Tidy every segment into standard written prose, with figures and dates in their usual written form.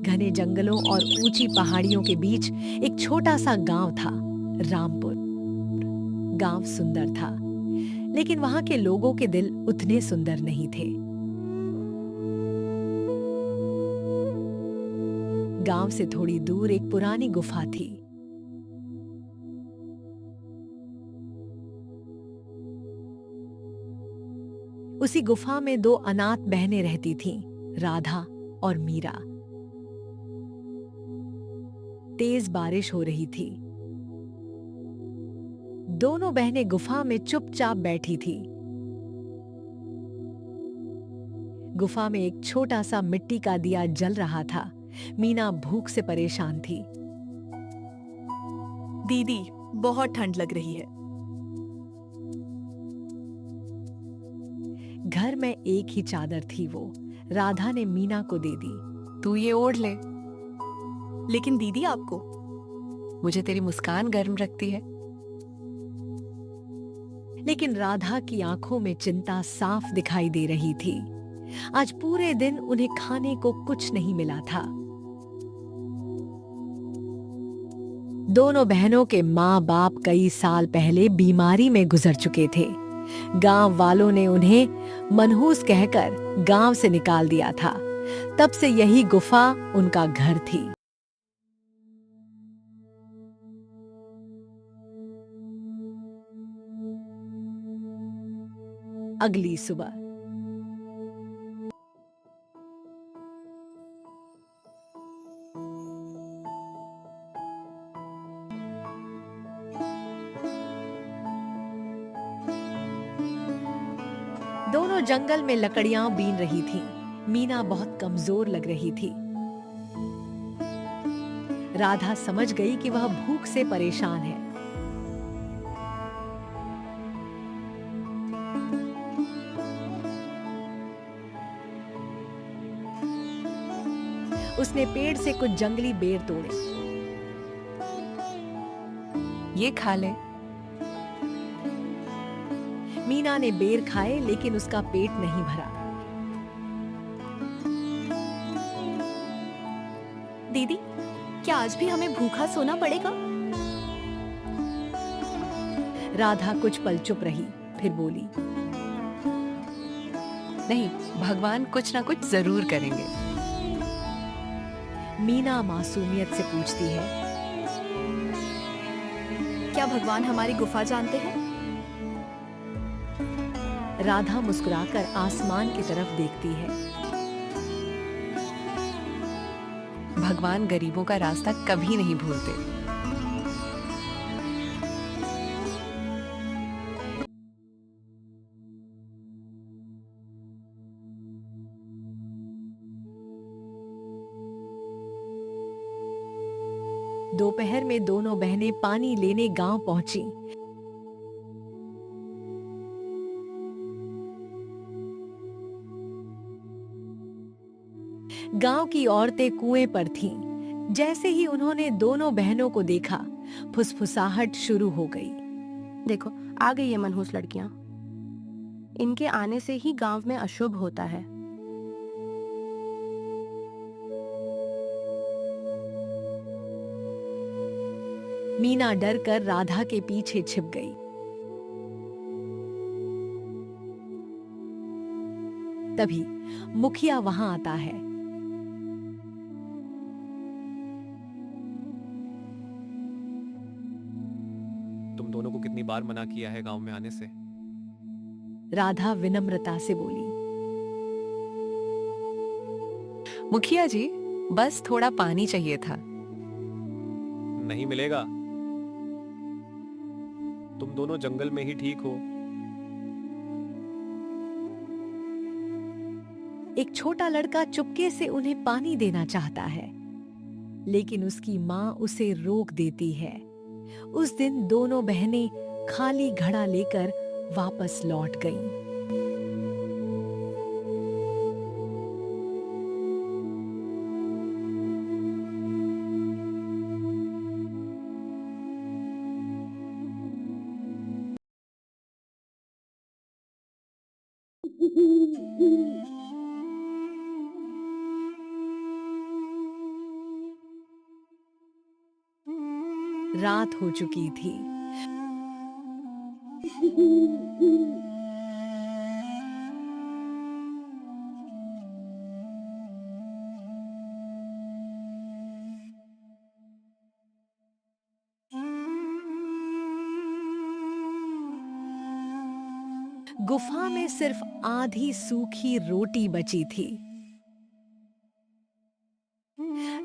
घने जंगलों और ऊंची पहाड़ियों के बीच एक छोटा सा गांव था, रामपुर। गांव सुंदर था, लेकिन वहां के लोगों के दिल उतने सुंदर नहीं थे। गांव से थोड़ी दूर एक पुरानी गुफा थी। उसी गुफा में दो अनाथ बहनें रहती थीं, राधा और मीरा। तेज बारिश हो रही थी। दोनों बहनें गुफा में चुपचाप बैठी थी। गुफा में एक छोटा सा मिट्टी का दिया जल रहा था। मीना भूख से परेशान थी। दीदी, बहुत ठंड लग रही है। घर में एक ही चादर थी। वो राधा ने मीना को दे दी। तू ये ओढ़ ले। लेकिन दीदी, आपको मुझे तेरी मुस्कान गर्म रखती है। लेकिन राधा की आंखों में चिंता साफ दिखाई दे रही थी। आज पूरे दिन उन्हें खाने को कुछ नहीं मिला था। दोनों बहनों के माँ बाप कई साल पहले बीमारी में गुजर चुके थे। गांव वालों ने उन्हें मनहूस कहकर गांव से निकाल दिया था। तब से यही गुफा उनका घर थी। अगली सुबह दोनों जंगल में लकड़ियां बीन रही थीं। मीना बहुत कमजोर लग रही थी। राधा समझ गई कि वह भूख से परेशान है। उसने पेड़ से कुछ जंगली बेर तोड़े। ये खा ले। मीना ने बेर खाए, लेकिन उसका पेट नहीं भरा। दीदी, क्या आज भी हमें भूखा सोना पड़ेगा? राधा कुछ पल चुप रही, फिर बोली, नहीं, भगवान कुछ ना कुछ जरूर करेंगे। मीना मासूमियत से पूछती है, क्या भगवान हमारी गुफा जानते हैं? राधा मुस्कुराकर आसमान की तरफ देखती है। भगवान गरीबों का रास्ता कभी नहीं भूलते। दोपहर में दोनों बहनें पानी लेने गांव पहुंची। गांव की औरतें कुएं पर थीं। जैसे ही उन्होंने दोनों बहनों को देखा, फुसफुसाहट शुरू हो गई। देखो, आ गई ये मनहूस लड़कियां। इनके आने से ही गांव में अशुभ होता है। मीना डर कर राधा के पीछे छिप गई। तभी मुखिया वहां आता है। तुम दोनों को कितनी बार मना किया है गांव में आने से? राधा विनम्रता से बोली, मुखिया जी, बस थोड़ा पानी चाहिए था। नहीं मिलेगा। तुम दोनों जंगल में ही ठीक हो। एक छोटा लड़का चुपके से उन्हें पानी देना चाहता है, लेकिन उसकी माँ उसे रोक देती है। उस दिन दोनों बहनें खाली घड़ा लेकर वापस लौट गईं। रात हो चुकी थी। गुफा में सिर्फ आधी सूखी रोटी बची थी।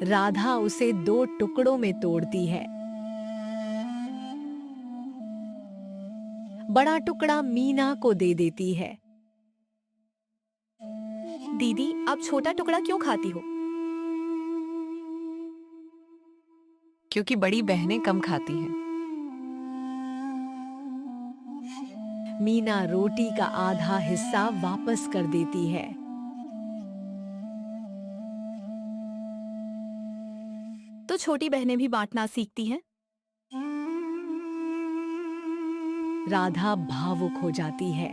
राधा उसे 2 टुकड़ों में तोड़ती है। बड़ा टुकड़ा मीना को दे देती है। दीदी, आप छोटा टुकड़ा क्यों खाती हो? क्योंकि बड़ी बहनें कम खाती हैं। मीना रोटी का आधा हिस्सा वापस कर देती है। तो छोटी बहनें भी बांटना सीखती हैं। राधा भावुक हो जाती है।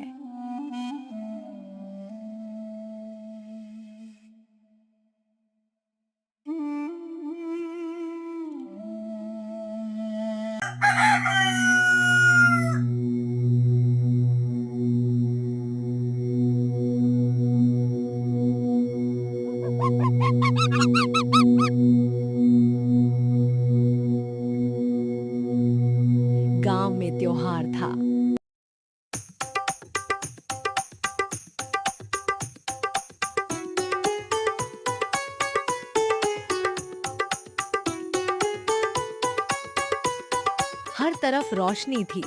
गांव में त्योहार था। हर तरफ रोशनी थी।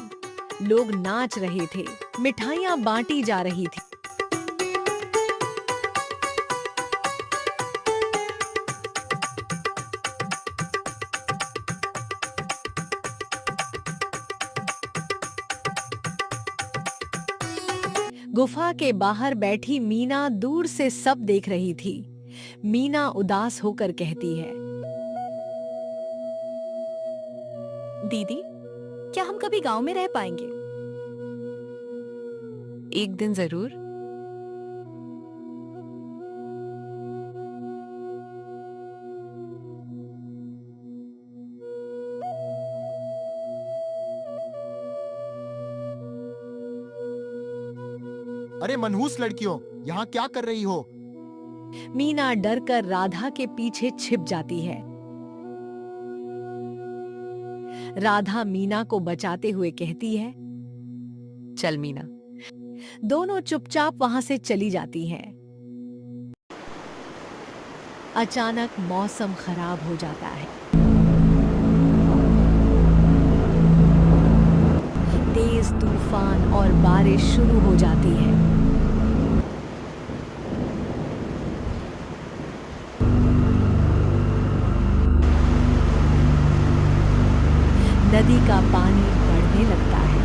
लोग नाच रहे थे। मिठाइयां बांटी जा रही थी। गुफा के बाहर बैठी मीना दूर से सब देख रही थी। मीना उदास होकर कहती है, दीदी, क्या हम कभी गांव में रह पाएंगे? एक दिन जरूर। अरे मनहूस लड़कियों, यहाँ क्या कर रही हो? मीना डरकर राधा के पीछे छिप जाती है। राधा मीना को बचाते हुए कहती है, चल मीना। दोनों चुपचाप वहां से चली जाती हैं। अचानक मौसम खराब हो जाता है। तेज तूफान और बारिश शुरू हो जाती है। नदी का पानी बढ़ने लगता है।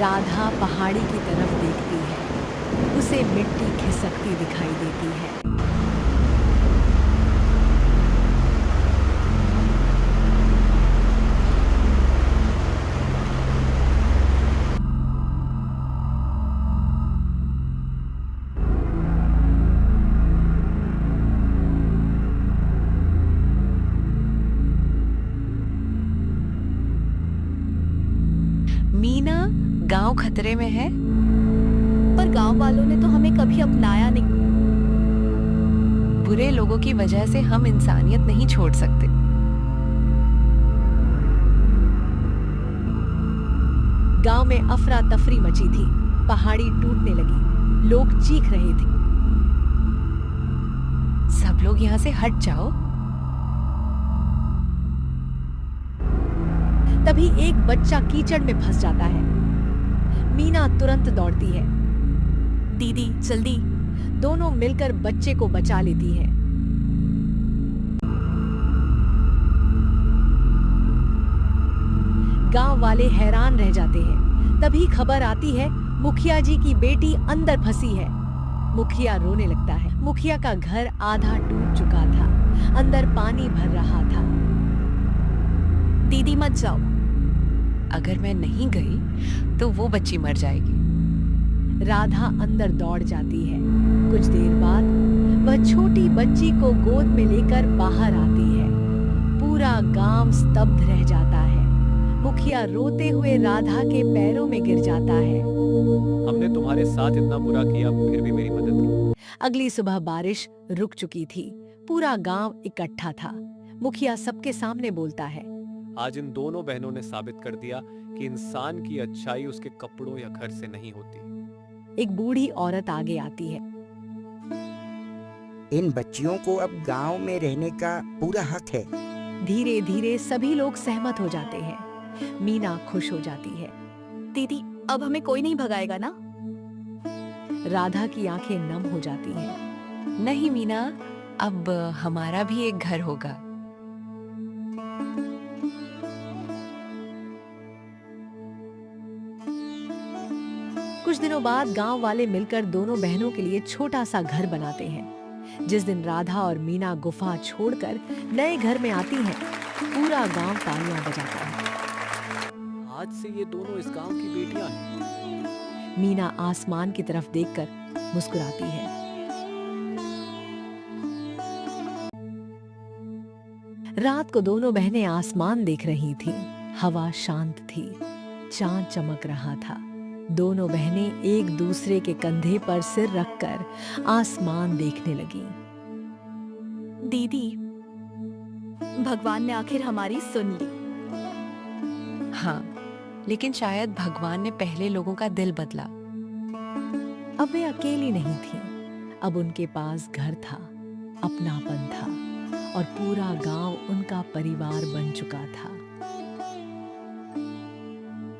राधा पहाड़ी की तरफ देखती है। उसे मिट्टी खिसकती दिखाई देती है। मीना, गांव खतरे में है। पर गांव वालों ने तो हमें कभी अपनाया नहीं। बुरे लोगों की वजह से हम इंसानियत नहीं छोड़ सकते। गांव में अफरा तफरी मची थी। पहाड़ी टूटने लगी। लोग चीख रहे थे। सब लोग यहाँ से हट जाओ। तभी एक बच्चा कीचड़ में फंस जाता है। मीना तुरंत दौड़ती है। दीदी, जल्दी। दोनों मिलकर बच्चे को बचा लेती है। गांव वाले हैरान रह जाते हैं। तभी खबर आती है, मुखिया जी की बेटी अंदर फंसी है। मुखिया रोने लगता है। मुखिया का घर आधा टूट चुका था। अंदर पानी भर रहा था। दीदी मत जाओ। अगर मैं नहीं गई तो वो बच्ची मर जाएगी। राधा अंदर दौड़ जाती है। कुछ देर बाद वह छोटी बच्ची को गोद में लेकर बाहर आती है। पूरा गांव स्तब्ध रह जाता है। मुखिया रोते हुए राधा के पैरों में गिर जाता है। हमने तुम्हारे साथ इतना बुरा किया, फिर भी मेरी मदद की। अगली सुबह बारिश रुक चुकी थी। पूरा गांव इकट्ठा था। मुखिया सबके सामने बोलता है, आज इन दोनों बहनों ने साबित कर दिया कि इंसान की अच्छाई उसके कपड़ों या घर से नहीं होती। एक बूढ़ी औरत आगे आती है। इन बच्चियों को अब गांव में रहने का पूरा हक है। धीरे धीरे सभी लोग सहमत हो जाते हैं। मीना खुश हो जाती है। दीदी अब हमें कोई नहीं भगाएगा ना? राधा की आंखें नम हो जाती हैं। नहीं मीना, अब हमारा भी एक घर होगा। कुछ दिनों बाद गांव वाले मिलकर दोनों बहनों के लिए छोटा सा घर बनाते हैं। जिस दिन राधा और मीना गुफा छोड़कर नए घर में आती हैं, पूरा गांव तालियां बजाता है। आज से ये दोनों इस गांव की बेटियां हैं। मीना आसमान की तरफ देखकर मुस्कुराती है। रात को दोनों बहनें आसमान देख रही थीं। हवा शांत थी। चांद चमक रहा था। दोनों बहनें एक दूसरे के कंधे पर सिर रखकर आसमान देखने लगीं। दीदी भगवान ने आखिर हमारी सुन ली। हाँ, लेकिन शायद भगवान ने पहले लोगों का दिल बदला। अब वे अकेली नहीं थीं। अब उनके पास घर था, अपनापन था और पूरा गांव उनका परिवार बन चुका था।